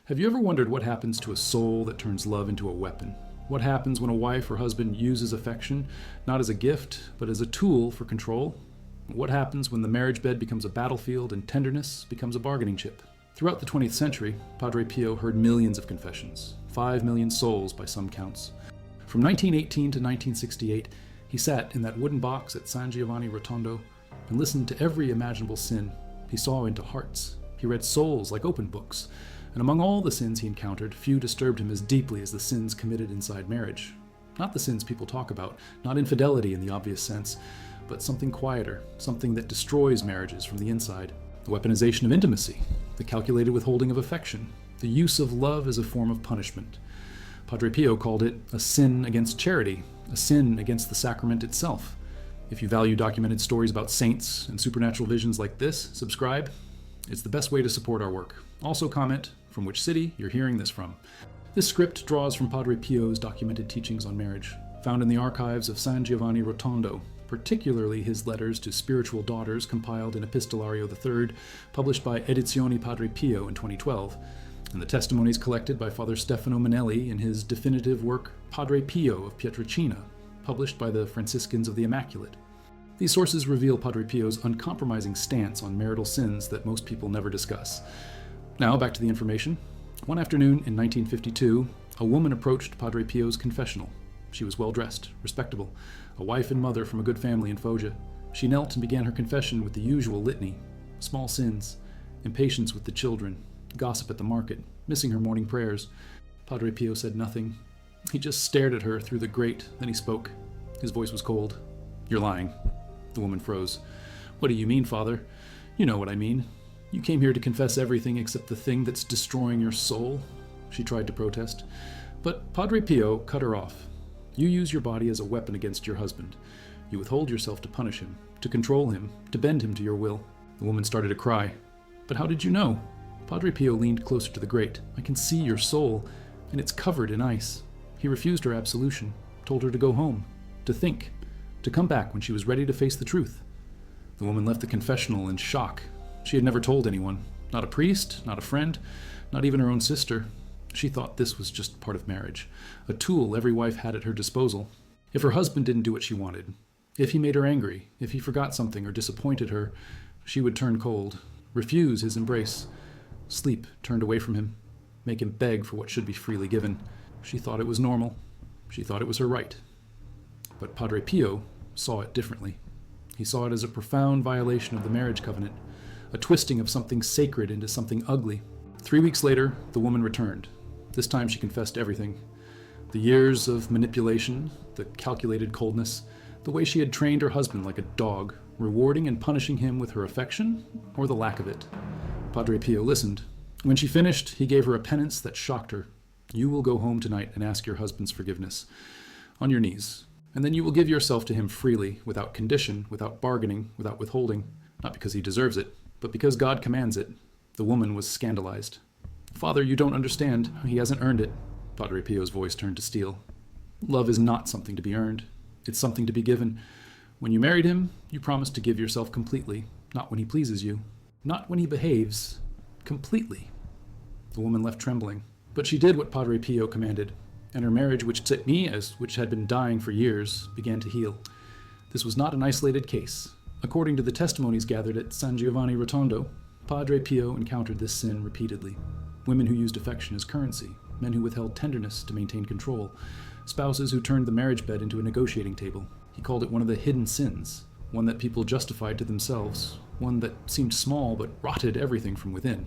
Have you ever wondered what happens to a soul that turns love into a weapon? What happens when a wife or husband uses affection not as a gift, but as a tool for control? What happens when the marriage bed becomes a battlefield and tenderness becomes a bargaining chip? Throughout the 20th century, Padre Pio heard millions of confessions, 5 million souls by some counts. From 1918 to 1968, he sat in that wooden box at San Giovanni Rotondo and listened to every imaginable sin. He saw into hearts. He read souls like open books. And among all the sins he encountered, few disturbed him as deeply as the sins committed inside marriage. Not the sins people talk about, not infidelity in the obvious sense, but something quieter, something that destroys marriages from the inside. The weaponization of intimacy, the calculated withholding of affection, the use of love as a form of punishment. Padre Pio called it a sin against charity, a sin against the sacrament itself. If you value documented stories about saints and supernatural visions like this, subscribe. It's the best way to support our work. Also comment from which city you're hearing this from. This script draws from Padre Pio's documented teachings on marriage, found in the archives of San Giovanni Rotondo, particularly his letters to spiritual daughters compiled in Epistolario III, published by Edizioni Padre Pio in 2012, and the testimonies collected by Father Stefano Manelli in his definitive work Padre Pio of Pietrelcina, published by the Franciscans of the Immaculate. These sources reveal Padre Pio's uncompromising stance on marital sins that most people never discuss. Now, back to the information. One afternoon in 1952, a woman approached Padre Pio's confessional. She was well-dressed, respectable, a wife and mother from a good family in Foggia. She knelt and began her confession with the usual litany: small sins, impatience with the children, gossip at the market, missing her morning prayers. Padre Pio said nothing. He just stared at her through the grate, then he spoke. His voice was cold. "You're lying." The woman froze. "What do you mean, Father?" "You know what I mean. You came here to confess everything except the thing that's destroying your soul." She tried to protest, but Padre Pio cut her off. "You use your body as a weapon against your husband. You withhold yourself to punish him, to control him, to bend him to your will." The woman started to cry. "But how did you know?" Padre Pio leaned closer to the grate. "I can see your soul, and it's covered in ice." He refused her absolution, told her to go home, to think, to come back when she was ready to face the truth. The woman left the confessional in shock. She had never told anyone, not a priest, not a friend, not even her own sister. She thought this was just part of marriage, a tool every wife had at her disposal. If her husband didn't do what she wanted, if he made her angry, if he forgot something or disappointed her, she would turn cold, refuse his embrace, sleep turned away from him, make him beg for what should be freely given. She thought it was normal. She thought it was her right. But Padre Pio saw it differently. He saw it as a profound violation of the marriage covenant, a twisting of something sacred into something ugly. 3 weeks later, the woman returned. This time she confessed everything. The years of manipulation, the calculated coldness, the way she had trained her husband like a dog, rewarding and punishing him with her affection or the lack of it. Padre Pio listened. When she finished, he gave her a penance that shocked her. "You will go home tonight and ask your husband's forgiveness, on your knees. And then you will give yourself to him freely, without condition, without bargaining, without withholding, not because he deserves it, but because God commands it." The woman was scandalized. "Father, you don't understand. He hasn't earned it." Padre Pio's voice turned to steel. "Love is not something to be earned. It's something to be given. When you married him, you promised to give yourself completely, not when he pleases you, not when he behaves, completely." The woman left trembling, but she did what Padre Pio commanded, and her marriage, which had been dying for years, began to heal. This was not an isolated case. According to the testimonies gathered at San Giovanni Rotondo, Padre Pio encountered this sin repeatedly. Women who used affection as currency, men who withheld tenderness to maintain control, spouses who turned the marriage bed into a negotiating table. He called it one of the hidden sins, one that people justified to themselves, one that seemed small but rotted everything from within.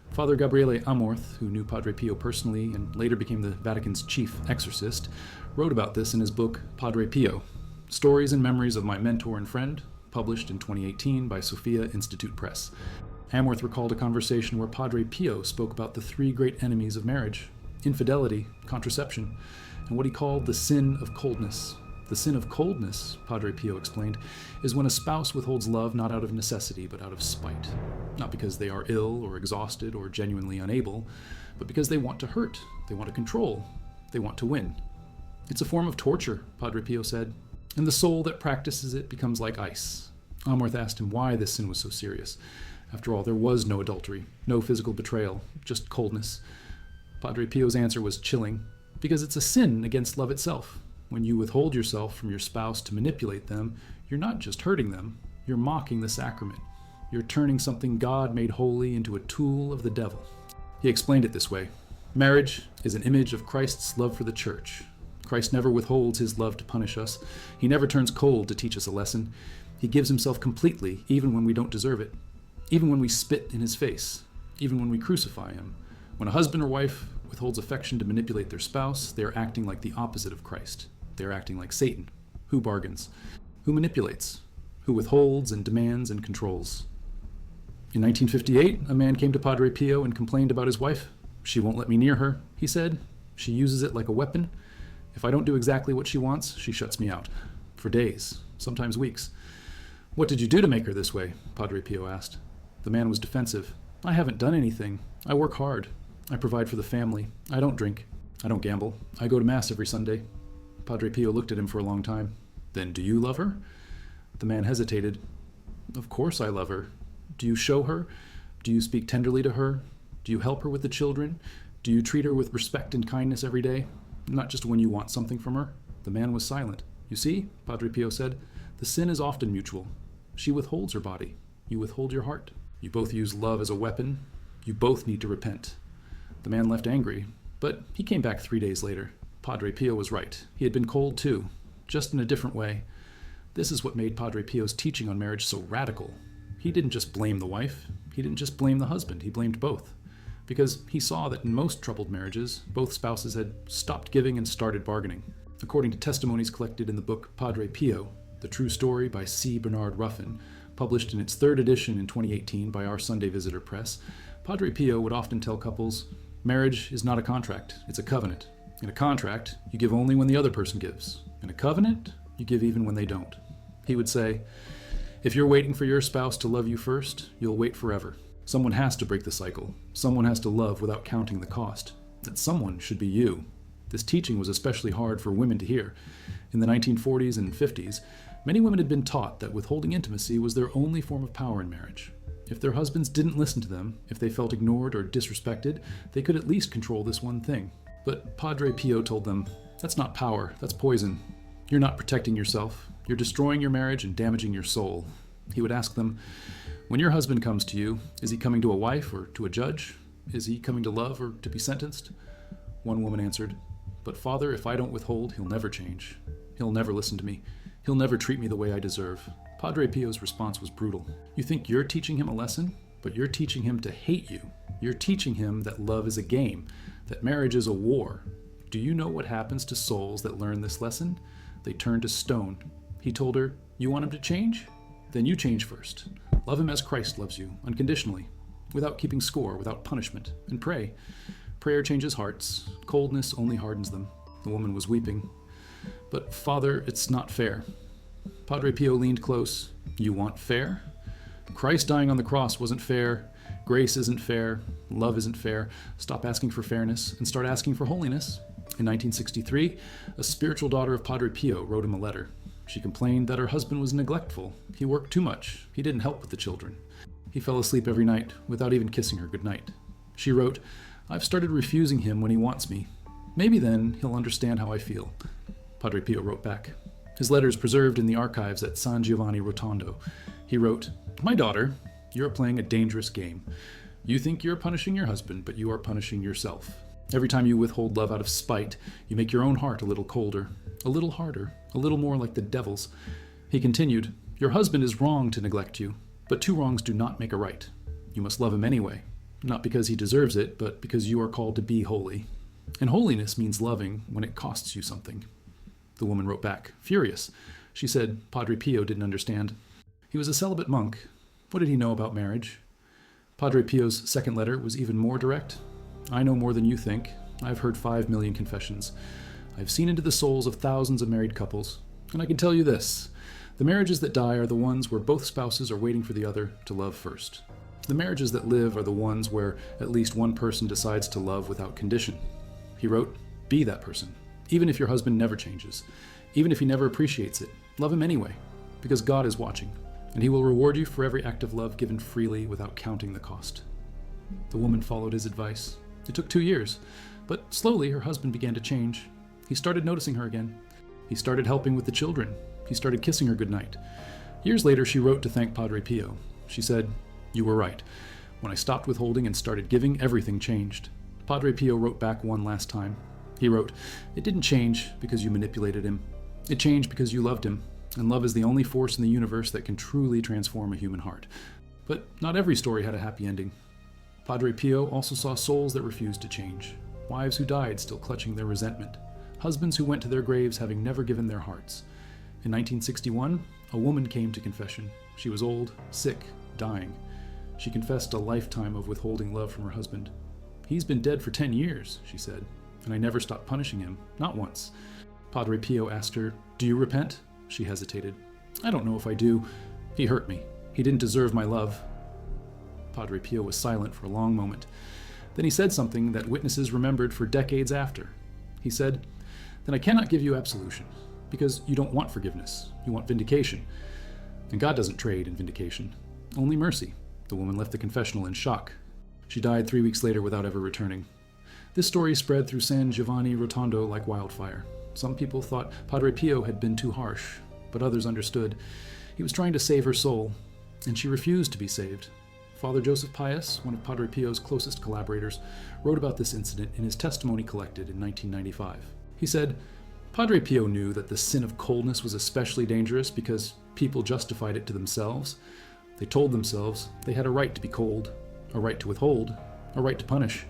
Father Gabriele Amorth, who knew Padre Pio personally and later became the Vatican's chief exorcist, wrote about this in his book Padre Pio, Stories and Memories of My Mentor and Friend, published in 2018 by Sophia Institute Press. Amorth recalled a conversation where Padre Pio spoke about the 3 great enemies of marriage: infidelity, contraception, and what he called the sin of coldness. The sin of coldness, Padre Pio explained, is when a spouse withholds love not out of necessity but out of spite. Not because they are ill or exhausted or genuinely unable, but because they want to hurt, they want to control, they want to win. It's a form of torture, Padre Pio said, and the soul that practices it becomes like ice. Amorth asked him why this sin was so serious, After all, there was no adultery, no physical betrayal, just coldness. Padre Pio's answer was chilling, because it's a sin against love itself. When you withhold yourself from your spouse to manipulate them, you're not just hurting them, you're mocking the sacrament. You're turning something God made holy into a tool of the devil. He explained it this way. Marriage is an image of Christ's love for the church. Christ never withholds his love to punish us. He never turns cold to teach us a lesson. He gives himself completely, even when we don't deserve it. Even when we spit in his face. Even when we crucify him. When a husband or wife withholds affection to manipulate their spouse, they are acting like the opposite of Christ. They are acting like Satan. Who bargains? Who manipulates? Who withholds and demands and controls? In 1958, a man came to Padre Pio and complained about his wife. She won't let me near her, he said. She uses it like a weapon. If I don't do exactly what she wants, she shuts me out. For days, sometimes weeks. What did you do to make her this way? Padre Pio asked. The man was defensive. I haven't done anything. I work hard. I provide for the family. I don't drink. I don't gamble. I go to Mass every Sunday. Padre Pio looked at him for a long time. Then do you love her? The man hesitated. Of course I love her. Do you show her? Do you speak tenderly to her? Do you help her with the children? Do you treat her with respect and kindness every day? Not just when you want something from her? The man was silent. You see, Padre Pio said, the sin is often mutual. She withholds her body. You withhold your heart. You both use love as a weapon. You both need to repent. The man left angry, but he came back 3 days later. Padre Pio was right. He had been cold too, just in a different way. This is what made Padre Pio's teaching on marriage so radical. He didn't just blame the wife. He didn't just blame the husband. He blamed both. Because he saw that in most troubled marriages, both spouses had stopped giving and started bargaining. According to testimonies collected in the book Padre Pio, The True Story by C. Bernard Ruffin, published in its 3rd edition in 2018 by Our Sunday Visitor Press, Padre Pio would often tell couples, marriage is not a contract, it's a covenant. In a contract, you give only when the other person gives. In a covenant, you give even when they don't. He would say, if you're waiting for your spouse to love you first, you'll wait forever. Someone has to break the cycle. Someone has to love without counting the cost. That someone should be you. This teaching was especially hard for women to hear. In the 1940s and 50s, many women had been taught that withholding intimacy was their only form of power in marriage. If their husbands didn't listen to them, if they felt ignored or disrespected, they could at least control this one thing. But Padre Pio told them, that's not power, that's poison. You're not protecting yourself. You're destroying your marriage and damaging your soul. He would ask them, when your husband comes to you, is he coming to a wife or to a judge? Is he coming to love or to be sentenced? One woman answered, but Father, if I don't withhold, he'll never change. He'll never listen to me. He'll never treat me the way I deserve. Padre Pio's response was brutal. You think you're teaching him a lesson, but you're teaching him to hate you. You're teaching him that love is a game, that marriage is a war. Do you know what happens to souls that learn this lesson? They turn to stone. He told her, you want him to change? Then you change first. Love him as Christ loves you, unconditionally, without keeping score, without punishment, and pray. Prayer changes hearts. Coldness only hardens them. The woman was weeping. But Father, it's not fair. Padre Pio leaned close. You want fair? Christ dying on the cross wasn't fair. Grace isn't fair. Love isn't fair. Stop asking for fairness and start asking for holiness. In 1963, a spiritual daughter of Padre Pio wrote him a letter. She complained that her husband was neglectful. He worked too much. He didn't help with the children. He fell asleep every night without even kissing her goodnight. She wrote, I've started refusing him when he wants me. Maybe then he'll understand how I feel. Padre Pio wrote back. His letter is preserved in the archives at San Giovanni Rotondo. He wrote, my daughter, you're playing a dangerous game. You think you're punishing your husband, but you are punishing yourself. Every time you withhold love out of spite, you make your own heart a little colder, a little harder, a little more like the devil's. He continued, your husband is wrong to neglect you, but 2 wrongs do not make a right. You must love him anyway, not because he deserves it, but because you are called to be holy. And holiness means loving when it costs you something. The woman wrote back, furious. She said Padre Pio didn't understand. He was a celibate monk. What did he know about marriage? Padre Pio's second letter was even more direct. I know more than you think. I've heard 5 million confessions. I've seen into the souls of thousands of married couples. And I can tell you this. The marriages that die are the ones where both spouses are waiting for the other to love first. The marriages that live are the ones where at least one person decides to love without condition. He wrote, be that person. Even if your husband never changes. Even if he never appreciates it. Love him anyway. Because God is watching. and he will reward you for every act of love given freely without counting the cost. The woman followed his advice. It took 2 years, but slowly her husband began to change. He started noticing her again. He started helping with the children. He started kissing her goodnight. Years later, she wrote to thank Padre Pio. She said, "You were right. When I stopped withholding and started giving, everything changed." Padre Pio wrote back one last time. He wrote, "It didn't change because you manipulated him. It changed because you loved him, and love is the only force in the universe that can truly transform a human heart." But not every story had a happy ending. Padre Pio also saw souls that refused to change, wives who died still clutching their resentment, husbands who went to their graves having never given their hearts. In 1961, a woman came to confession. She was old, sick, dying. She confessed a lifetime of withholding love from her husband. "He's been dead for 10 years, she said, "and I never stopped punishing him, not once." Padre Pio asked her, "Do you repent?" She hesitated. "I don't know if I do. He hurt me. He didn't deserve my love." Padre Pio was silent for a long moment. Then he said something that witnesses remembered for decades after. He said, "Then I cannot give you absolution, because you don't want forgiveness. You want vindication. And God doesn't trade in vindication. Only mercy." The woman left the confessional in shock. She died 3 weeks later without ever returning. This story spread through San Giovanni Rotondo like wildfire. Some people thought Padre Pio had been too harsh, but others understood. He was trying to save her soul, and she refused to be saved. Father Joseph Pius, one of Padre Pio's closest collaborators, wrote about this incident in his testimony collected in 1995. He said, "Padre Pio knew that the sin of coldness was especially dangerous because people justified it to themselves. They told themselves they had a right to be cold, a right to withhold, a right to punish.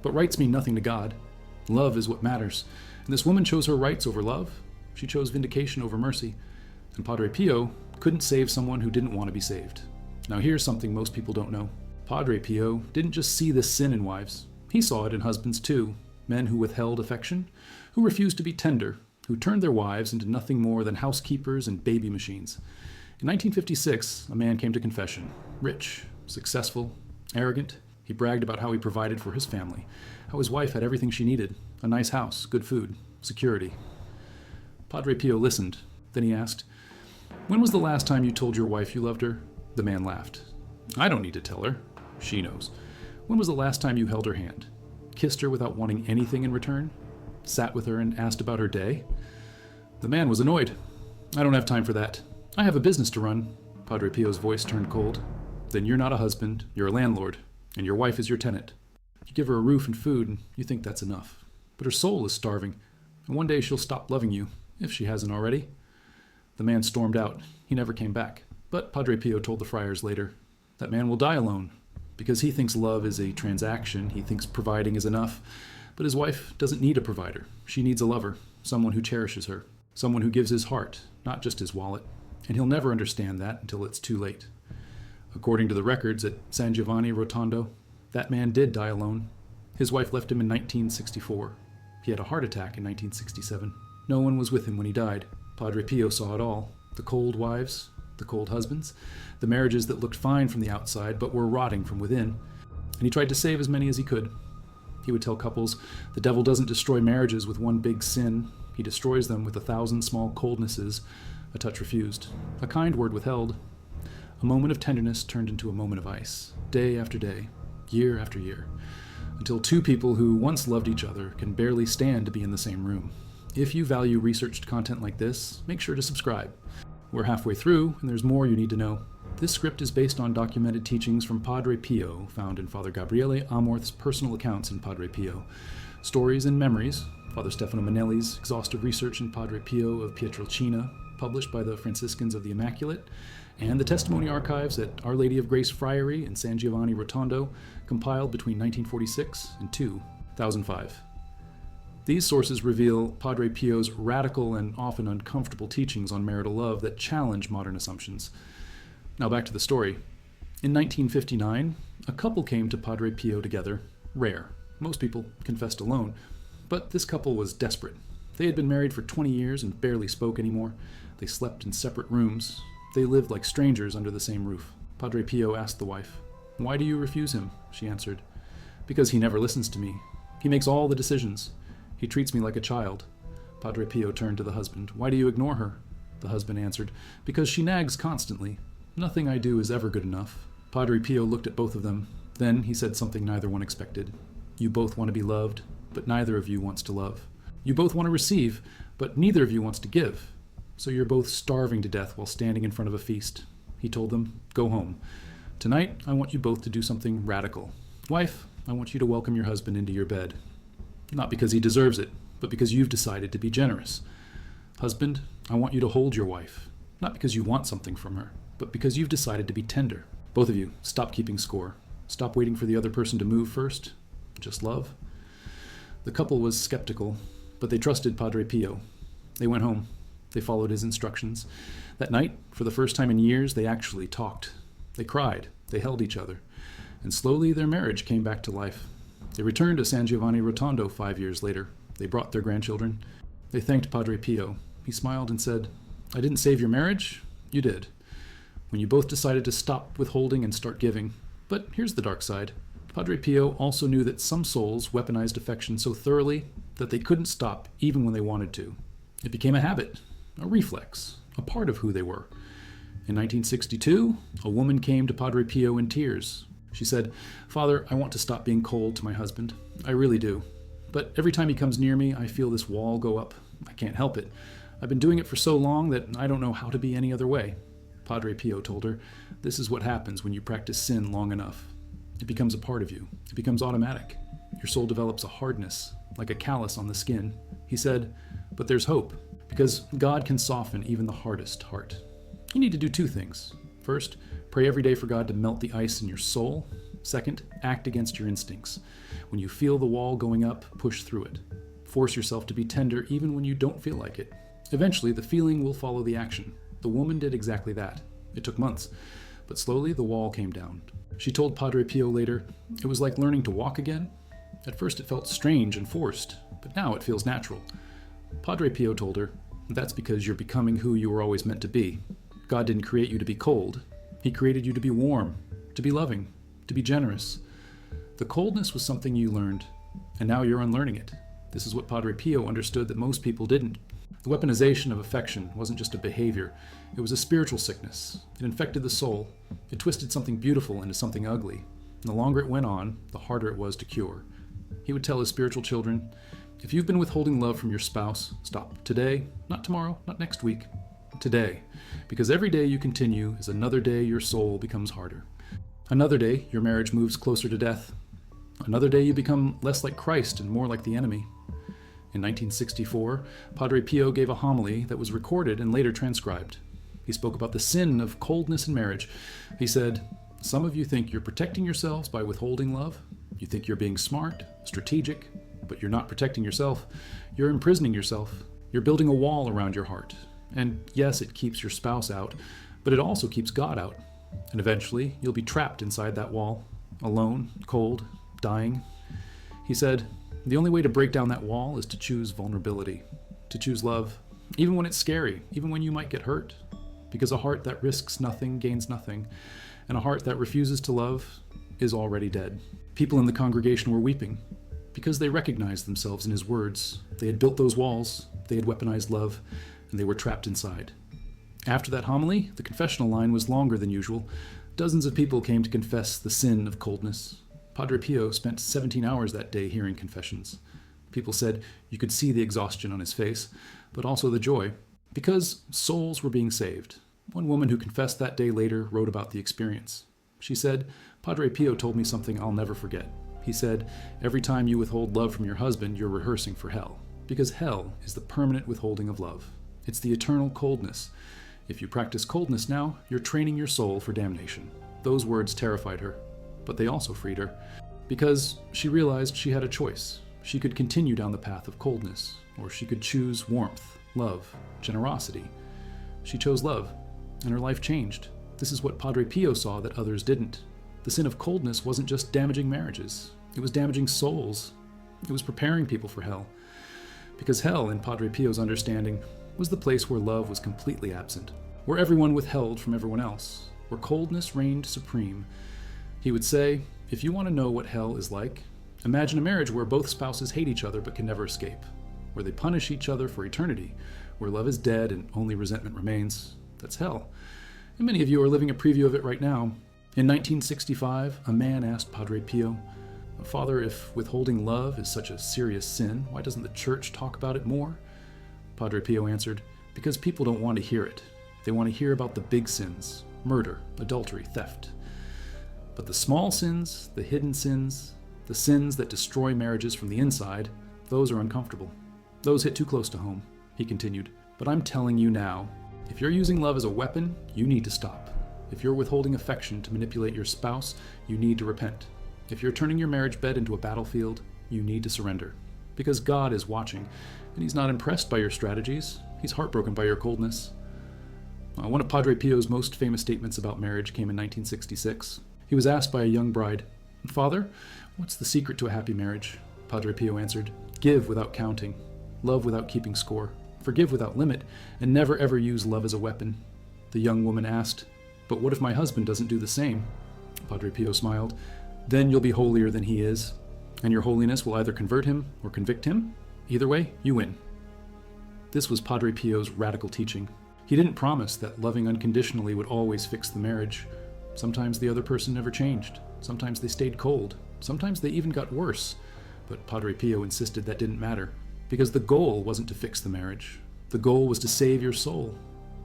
But rights mean nothing to God. Love is what matters. And this woman chose her rights over love. She chose vindication over mercy. And Padre Pio couldn't save someone who didn't want to be saved." Now here's something most people don't know. Padre Pio didn't just see this sin in wives. He saw it in husbands too. Men who withheld affection, who refused to be tender, who turned their wives into nothing more than housekeepers and baby machines. In 1956, a man came to confession. Rich, successful, arrogant. He bragged about how he provided for his family, how his wife had everything she needed, a nice house, good food, security. Padre Pio listened. Then he asked, "When was the last time you told your wife you loved her?" The man laughed. "I don't need to tell her. She knows." "When was the last time you held her hand? Kissed her without wanting anything in return? Sat with her and asked about her day?" The man was annoyed. "I don't have time for that. I have a business to run." Padre Pio's voice turned cold. "Then you're not a husband, you're a landlord, and your wife is your tenant. You give her a roof and food, and you think that's enough. But her soul is starving, and one day she'll stop loving you, if she hasn't already." The man stormed out. He never came back. But Padre Pio told the friars later, that man will die alone, because he thinks love is a transaction, he thinks providing is enough. But his wife doesn't need a provider. She needs a lover, someone who cherishes her, someone who gives his heart, not just his wallet. And he'll never understand that until it's too late. According to the records at San Giovanni Rotondo, that man did die alone. His wife left him in 1964. He had a heart attack in 1967. No one was with him when he died. Padre Pio saw it all. The cold wives, the cold husbands, the marriages that looked fine from the outside but were rotting from within. And he tried to save as many as he could. He would tell couples, the devil doesn't destroy marriages with one big sin. He destroys them with 1,000 small coldnesses, a touch refused, a kind word withheld. A moment of tenderness turned into a moment of ice, day after day, year after year, until two people who once loved each other can barely stand to be in the same room. If you value researched content like this, make sure to subscribe. We're halfway through, and there's more you need to know. This script is based on documented teachings from Padre Pio, found in Father Gabriele Amorth's personal accounts in Padre Pio. Stories and memories, Father Stefano Manelli's exhaustive research in Padre Pio of Pietrelcina, published by the Franciscans of the Immaculate, and the testimony archives at Our Lady of Grace Friary in San Giovanni Rotondo, compiled between 1946 and 2005. These sources reveal Padre Pio's radical and often uncomfortable teachings on marital love that challenge modern assumptions. Now back to the story. In 1959, a couple came to Padre Pio together, rare. Most people confessed alone, but this couple was desperate. They had been married for 20 years and barely spoke anymore. They slept in separate rooms. They lived like strangers under the same roof. Padre Pio asked the wife, "Why do you refuse him?" She answered, "Because he never listens to me. He makes all the decisions. He treats me like a child." Padre Pio turned to the husband. "Why do you ignore her?" The husband answered, "Because she nags constantly. Nothing I do is ever good enough. Padre Pio looked at both of them. Then he said something neither one expected. You both want to be loved, but neither of you wants to love. You both want to receive, but neither of you wants to give. So you're both starving to death while standing in front of a feast. He told them, go home. Tonight, I want you both to do something radical. Wife, I want you to welcome your husband into your bed. Not because he deserves it, but because you've decided to be generous. Husband, I want you to hold your wife. Not because you want something from her, but because you've decided to be tender. Both of you, stop keeping score. Stop waiting for the other person to move first. Just love. The couple was skeptical, but they trusted Padre Pio. They went home. They followed his instructions. That night, for the first time in years, they actually talked. They cried. They held each other. And slowly their marriage came back to life. They returned to San Giovanni Rotondo 5 years later. They brought their grandchildren. They thanked Padre Pio. He smiled and said, I didn't save your marriage. You did. When you both decided to stop withholding and start giving. But here's the dark side. Padre Pio also knew that some souls weaponized affection so thoroughly that they couldn't stop even when they wanted to. It became a habit, a reflex, a part of who they were. In 1962, a woman came to Padre Pio in tears. She said, Father, I want to stop being cold to my husband. I really do. But every time he comes near me, I feel this wall go up. I can't help it. I've been doing it for so long that I don't know how to be any other way. Padre Pio told her, this is what happens when you practice sin long enough. It becomes a part of you. It becomes automatic. Your soul develops a hardness, like a callus on the skin. He said, but there's hope, because God can soften even the hardest heart. You need to do two things. First, pray every day for God to melt the ice in your soul. Second, act against your instincts. When you feel the wall going up, push through it. Force yourself to be tender even when you don't feel like it. Eventually, the feeling will follow the action. The woman did exactly that. It took months, but slowly the wall came down. She told Padre Pio later, it was like learning to walk again. At first it felt strange and forced, but now it feels natural. Padre Pio told her, that's because you're becoming who you were always meant to be. God didn't create you to be cold. He created you to be warm, to be loving, to be generous. The coldness was something you learned, and now you're unlearning it. This is what Padre Pio understood that most people didn't. The weaponization of affection wasn't just a behavior. It was a spiritual sickness. It infected the soul. It twisted something beautiful into something ugly. And the longer it went on, the harder it was to cure. He would tell his spiritual children, if you've been withholding love from your spouse, stop. Today, not tomorrow, not next week. Today. Because every day you continue is another day your soul becomes harder. Another day your marriage moves closer to death. Another day you become less like Christ and more like the enemy. In 1964, Padre Pio gave a homily that was recorded and later transcribed. He spoke about the sin of coldness in marriage. He said, some of you think you're protecting yourselves by withholding love. You think you're being smart, strategic, but you're not protecting yourself. You're imprisoning yourself. You're building a wall around your heart. And yes, it keeps your spouse out, but it also keeps God out. And eventually, you'll be trapped inside that wall, alone, cold, dying. He said, the only way to break down that wall is to choose vulnerability, to choose love, even when it's scary, even when you might get hurt. Because a heart that risks nothing gains nothing, and a heart that refuses to love is already dead. People in the congregation were weeping because they recognized themselves in his words. They had built those walls, they had weaponized love, and they were trapped inside. After that homily, the confessional line was longer than usual. Dozens of people came to confess the sin of coldness. Padre Pio spent 17 hours that day hearing confessions. People said you could see the exhaustion on his face, but also the joy, because souls were being saved. One woman who confessed that day later wrote about the experience. She said, Padre Pio told me something I'll never forget. He said, every time you withhold love from your husband, you're rehearsing for hell, because hell is the permanent withholding of love. It's the eternal coldness. If you practice coldness now, you're training your soul for damnation. Those words terrified her, but they also freed her, because she realized she had a choice. She could continue down the path of coldness, or she could choose warmth, love, generosity. She chose love, and her life changed. This is what Padre Pio saw that others didn't. The sin of coldness wasn't just damaging marriages. It was damaging souls. It was preparing people for hell. Because hell, in Padre Pio's understanding, was the place where love was completely absent, where everyone withheld from everyone else, where coldness reigned supreme. He would say, if you want to know what hell is like, imagine a marriage where both spouses hate each other but can never escape, where they punish each other for eternity, where love is dead and only resentment remains. That's hell. And many of you are living a preview of it right now. In 1965, a man asked Padre Pio, "Father, if withholding love is such a serious sin, why doesn't the church talk about it more?" Padre Pio answered, "Because people don't want to hear it. They want to hear about the big sins, murder, adultery, theft. But the small sins, the hidden sins, the sins that destroy marriages from the inside, those are uncomfortable. Those hit too close to home," he continued. "But I'm telling you now, if you're using love as a weapon, you need to stop. If you're withholding affection to manipulate your spouse, you need to repent. If you're turning your marriage bed into a battlefield, you need to surrender. Because God is watching, and He's not impressed by your strategies. He's heartbroken by your coldness." One of Padre Pio's most famous statements about marriage came in 1966. He was asked by a young bride, "Father, what's the secret to a happy marriage?" Padre Pio answered, "Give without counting, love without keeping score, forgive without limit, and never ever use love as a weapon." The young woman asked, "But what if my husband doesn't do the same?" Padre Pio smiled. "Then you'll be holier than he is, and your holiness will either convert him or convict him. Either way, you win." This was Padre Pio's radical teaching. He didn't promise that loving unconditionally would always fix the marriage. Sometimes the other person never changed. Sometimes they stayed cold. Sometimes they even got worse. But Padre Pio insisted that didn't matter, because the goal wasn't to fix the marriage. The goal was to save your soul.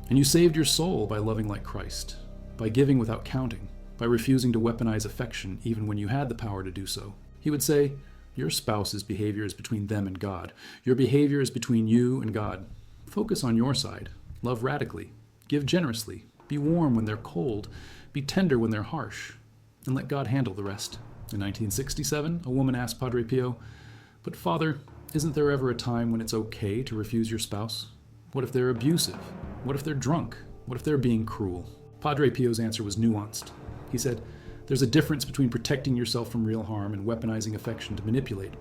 And you saved your soul by loving like Christ, by giving without counting, by refusing to weaponize affection even when you had the power to do so. He would say, "Your spouse's behavior is between them and God. Your behavior is between you and God. Focus on your side. Love radically. Give generously. Be warm when they're cold. Be tender when they're harsh. And let God handle the rest." In 1967, a woman asked Padre Pio, "But Father, isn't there ever a time when it's okay to refuse your spouse? What if they're abusive? What if they're drunk? What if they're being cruel?" Padre Pio's answer was nuanced. He said, "There's a difference between protecting yourself from real harm and weaponizing affection to manipulate.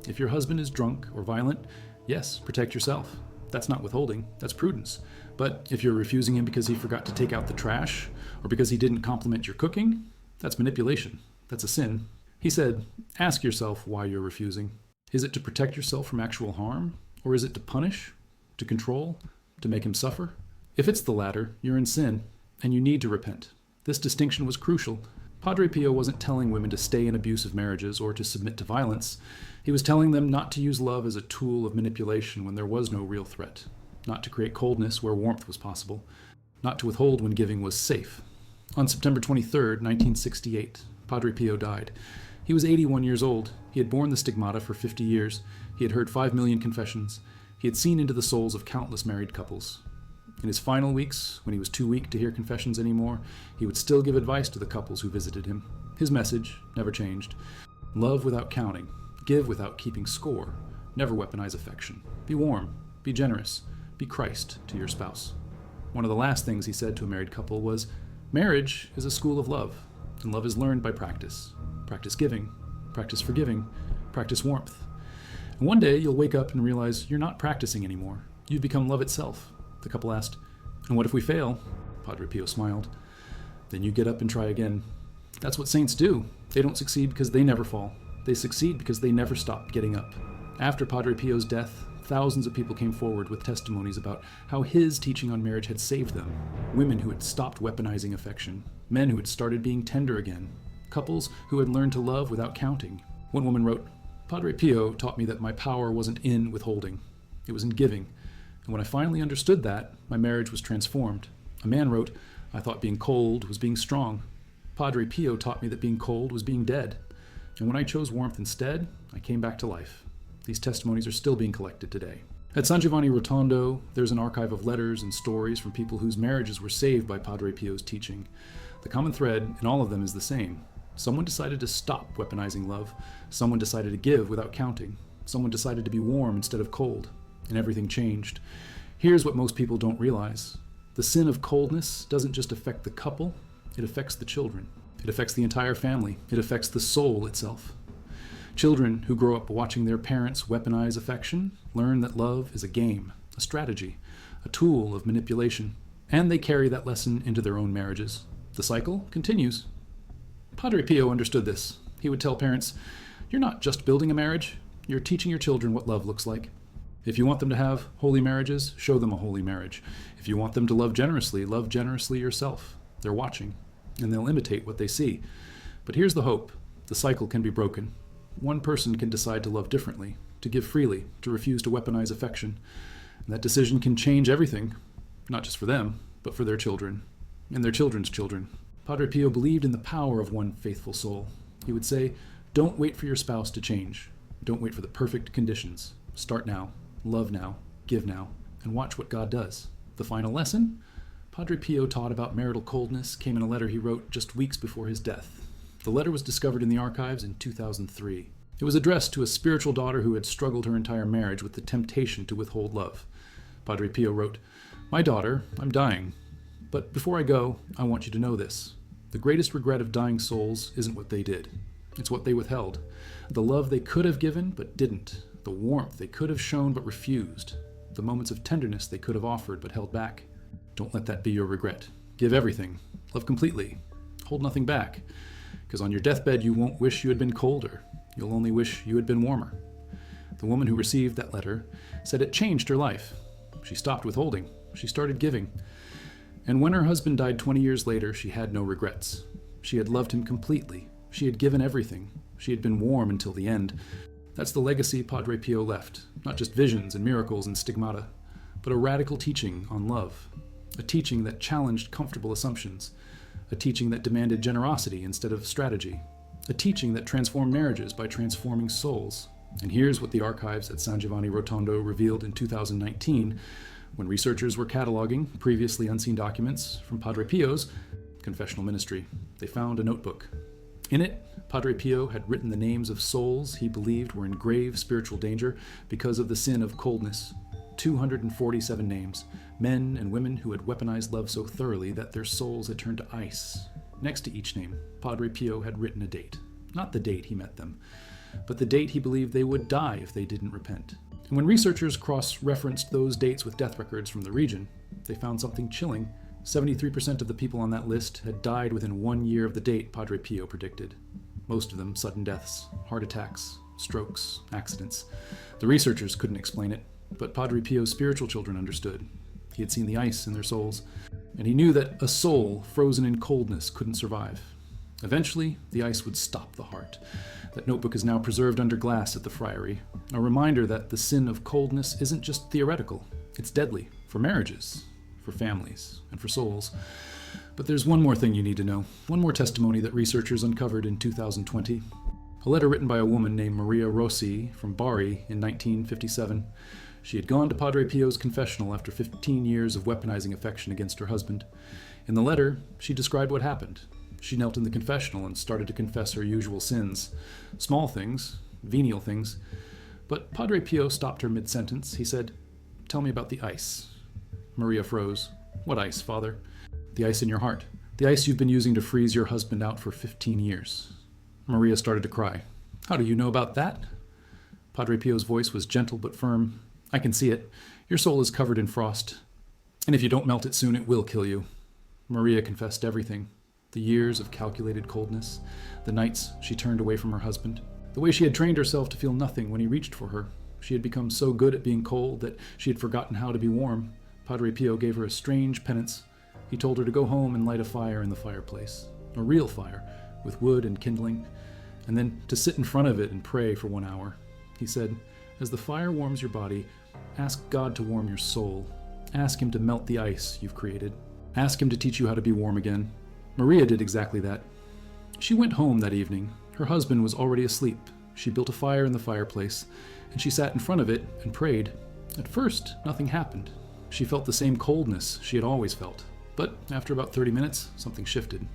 If your husband is drunk or violent, yes, protect yourself. That's not withholding, that's prudence. But if you're refusing him because he forgot to take out the trash, or because he didn't compliment your cooking, that's manipulation. That's a sin." He said, "Ask yourself why you're refusing. Is it to protect yourself from actual harm? Or is it to punish, to control, to make him suffer? If it's the latter, you're in sin, and you need to repent." This distinction was crucial. Padre Pio wasn't telling women to stay in abusive marriages or to submit to violence. He was telling them not to use love as a tool of manipulation when there was no real threat, not to create coldness where warmth was possible, not to withhold when giving was safe. On September 23, 1968, Padre Pio died. He was 81 years old. He had borne the stigmata for 50 years. He had heard 5 million confessions. He had seen into the souls of countless married couples. In his final weeks, when he was too weak to hear confessions anymore, he would still give advice to the couples who visited him. His message never changed. Love without counting. Give without keeping score. Never weaponize affection. Be warm. Be generous. Be Christ to your spouse. One of the last things he said to a married couple was, "Marriage is a school of love, and love is learned by practice. Practice giving. Practice forgiving. Practice warmth. And one day you'll wake up and realize you're not practicing anymore. You've become love itself." The couple asked, "And what if we fail?" Padre Pio smiled. "Then you get up and try again." That's what saints do. They don't succeed because they never fall. They succeed because they never stop getting up. After Padre Pio's death, thousands of people came forward with testimonies about how his teaching on marriage had saved them. Women who had stopped weaponizing affection. Men who had started being tender again. Couples who had learned to love without counting. One woman wrote, "Padre Pio taught me that my power wasn't in withholding. It was in giving. And when I finally understood that, my marriage was transformed." A man wrote, "I thought being cold was being strong. Padre Pio taught me that being cold was being dead. And when I chose warmth instead, I came back to life." These testimonies are still being collected today. At San Giovanni Rotondo, there's an archive of letters and stories from people whose marriages were saved by Padre Pio's teaching. The common thread in all of them is the same. Someone decided to stop weaponizing love. Someone decided to give without counting. Someone decided to be warm instead of cold. And everything changed. Here's what most people don't realize. The sin of coldness doesn't just affect the couple, it affects the children. It affects the entire family. It affects the soul itself. Children who grow up watching their parents weaponize affection learn that love is a game, a strategy, a tool of manipulation, and they carry that lesson into their own marriages. The cycle continues. Padre Pio understood this. He would tell parents, "You're not just building a marriage, you're teaching your children what love looks like. If you want them to have holy marriages, show them a holy marriage. If you want them to love generously yourself. They're watching, and they'll imitate what they see. But here's the hope. The cycle can be broken. One person can decide to love differently, to give freely, to refuse to weaponize affection. And that decision can change everything, not just for them, but for their children, and their children's children. Padre Pio believed in the power of one faithful soul. He would say, don't wait for your spouse to change. Don't wait for the perfect conditions. Start now, love now, give now, and watch what God does. The final lesson? Padre Pio taught about marital coldness came in a letter he wrote just weeks before his death. The letter was discovered in the archives in 2003. It was addressed to a spiritual daughter who had struggled her entire marriage with the temptation to withhold love. Padre Pio wrote, "My daughter, I'm dying. But before I go, I want you to know this. The greatest regret of dying souls isn't what they did. It's what they withheld. The love they could have given but didn't. The warmth they could have shown but refused. The moments of tenderness they could have offered but held back. Don't let that be your regret. Give everything. Love completely. Hold nothing back. Because on your deathbed you won't wish you had been colder. You'll only wish you had been warmer." The woman who received that letter said it changed her life. She stopped withholding. She started giving. And when her husband died 20 years later, she had no regrets. She had loved him completely. She had given everything. She had been warm until the end. That's the legacy Padre Pio left. Not just visions and miracles and stigmata, but a radical teaching on love. A teaching that challenged comfortable assumptions. A teaching that demanded generosity instead of strategy. A teaching that transformed marriages by transforming souls. And here's what the archives at San Giovanni Rotondo revealed in 2019 when researchers were cataloging previously unseen documents from Padre Pio's confessional ministry. They found a notebook. In it, Padre Pio had written the names of souls he believed were in grave spiritual danger because of the sin of coldness. 247 names, men and women who had weaponized love so thoroughly that their souls had turned to ice. Next to each name, Padre Pio had written a date. Not the date he met them, but the date he believed they would die if they didn't repent. And when researchers cross-referenced those dates with death records from the region, they found something chilling. 73% of the people on that list had died within 1 year of the date Padre Pio predicted. Most of them sudden deaths, heart attacks, strokes, accidents. The researchers couldn't explain it, but Padre Pio's spiritual children understood. He had seen the ice in their souls, and he knew that a soul frozen in coldness couldn't survive. Eventually, the ice would stop the heart. That notebook is now preserved under glass at the friary, a reminder that the sin of coldness isn't just theoretical. It's deadly for marriages, for families, and for souls. But there's one more thing you need to know, one more testimony that researchers uncovered in 2020. A letter written by a woman named Maria Rossi from Bari in 1957. She had gone to Padre Pio's confessional after 15 years of weaponizing affection against her husband. In the letter, she described what happened. She knelt in the confessional and started to confess her usual sins. Small things, venial things. But Padre Pio stopped her mid-sentence. He said, "Tell me about the ice." Maria froze. "What ice, Father?" "The ice in your heart. The ice you've been using to freeze your husband out for 15 years. Maria started to cry. "How do you know about that?" Padre Pio's voice was gentle but firm. "I can see it. Your soul is covered in frost. And if you don't melt it soon, it will kill you." Maria confessed everything. The years of calculated coldness, the nights she turned away from her husband, the way she had trained herself to feel nothing when he reached for her. She had become so good at being cold that she had forgotten how to be warm. Padre Pio gave her a strange penance. He told her to go home and light a fire in the fireplace, a real fire, with wood and kindling, and then to sit in front of it and pray for 1 hour. He said, "As the fire warms your body, ask God to warm your soul. Ask him to melt the ice you've created. Ask him to teach you how to be warm again." Maria did exactly that. She went home that evening. Her husband was already asleep. She built a fire in the fireplace, and she sat in front of it and prayed. At first, nothing happened. She felt the same coldness she had always felt. But after about 30 minutes, something shifted.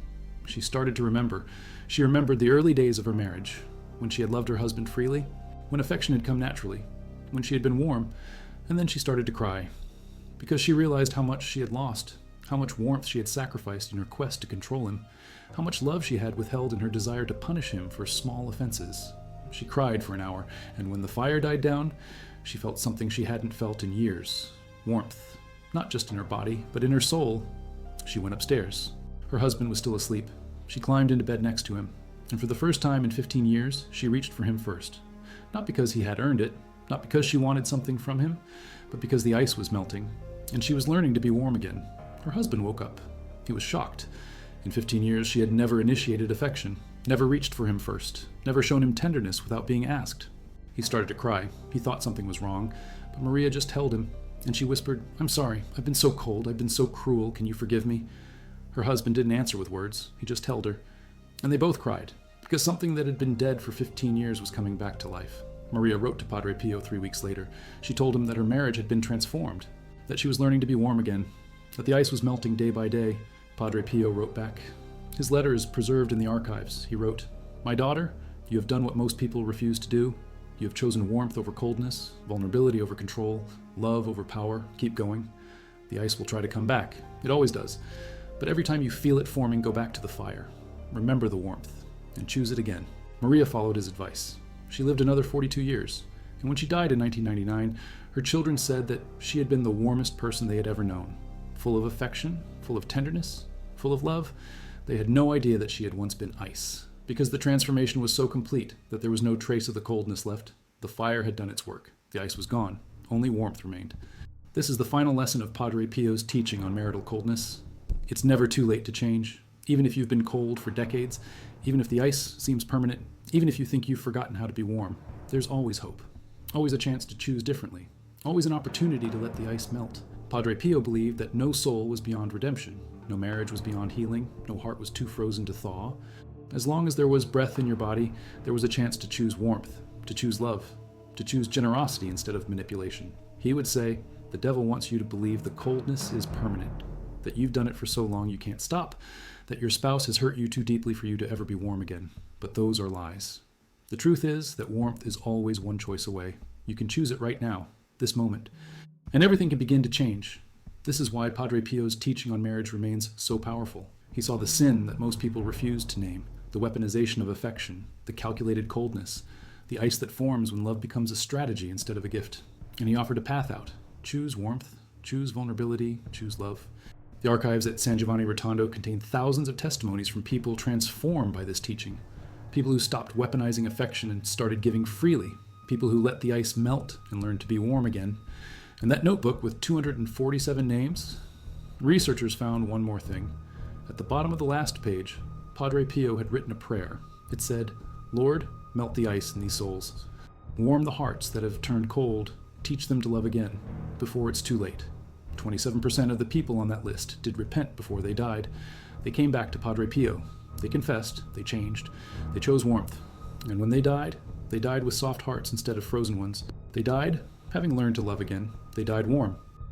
She started to remember. She remembered the early days of her marriage, when she had loved her husband freely, when affection had come naturally, when she had been warm, and then she started to cry, because she realized how much she had lost, how much warmth she had sacrificed in her quest to control him, how much love she had withheld in her desire to punish him for small offenses. She cried for an hour, and when the fire died down, she felt something she hadn't felt in years. Warmth, not just in her body, but in her soul. She went upstairs. Her husband was still asleep. She climbed into bed next to him, and for the first time in 15 years, she reached for him first. Not because he had earned it, not because she wanted something from him, but because the ice was melting, and she was learning to be warm again. Her husband woke up. He was shocked. In 15 years, she had never initiated affection, never reached for him first, never shown him tenderness without being asked. He started to cry. He thought something was wrong, but Maria just held him, and she whispered, "I'm sorry. I've been so cold. I've been so cruel. Can you forgive me?" Her husband didn't answer with words. He just held her. And they both cried, because something that had been dead for 15 years was coming back to life. Maria wrote to Padre Pio 3 weeks later. She told him that her marriage had been transformed, that she was learning to be warm again, that the ice was melting day by day. Padre Pio wrote back. His letter is preserved in the archives. He wrote, "My daughter, you have done what most people refuse to do. You have chosen warmth over coldness, vulnerability over control, love over power. Keep going. The ice will try to come back. It always does. But every time you feel it forming, go back to the fire. Remember the warmth, and choose it again." Maria followed his advice. She lived another 42 years, and when she died in 1999, her children said that she had been the warmest person they had ever known. Full of affection, full of tenderness, full of love. They had no idea that she had once been ice, because the transformation was so complete that there was no trace of the coldness left. The fire had done its work. The ice was gone. Only warmth remained. This is the final lesson of Padre Pio's teaching on marital coldness. It's never too late to change. Even if you've been cold for decades, even if the ice seems permanent, even if you think you've forgotten how to be warm, there's always hope. Always a chance to choose differently. Always an opportunity to let the ice melt. Padre Pio believed that no soul was beyond redemption. No marriage was beyond healing. No heart was too frozen to thaw. As long as there was breath in your body, there was a chance to choose warmth, to choose love, to choose generosity instead of manipulation. He would say, the devil wants you to believe the coldness is permanent, that you've done it for so long you can't stop, that your spouse has hurt you too deeply for you to ever be warm again. But those are lies. The truth is that warmth is always one choice away. You can choose it right now, this moment. And everything can begin to change. This is why Padre Pio's teaching on marriage remains so powerful. He saw the sin that most people refuse to name, the weaponization of affection, the calculated coldness, the ice that forms when love becomes a strategy instead of a gift. And he offered a path out. Choose warmth, choose vulnerability, choose love. The archives at San Giovanni Rotondo contain thousands of testimonies from people transformed by this teaching. People who stopped weaponizing affection and started giving freely. People who let the ice melt and learned to be warm again. And that notebook with 247 names, researchers found one more thing. At the bottom of the last page, Padre Pio had written a prayer. It said, "Lord, melt the ice in these souls. Warm the hearts that have turned cold. Teach them to love again, before it's too late." 27% of the people on that list did repent before they died. They came back to Padre Pio. They confessed, they changed, they chose warmth. And when they died with soft hearts instead of frozen ones. They died having learned to love again. They died warm.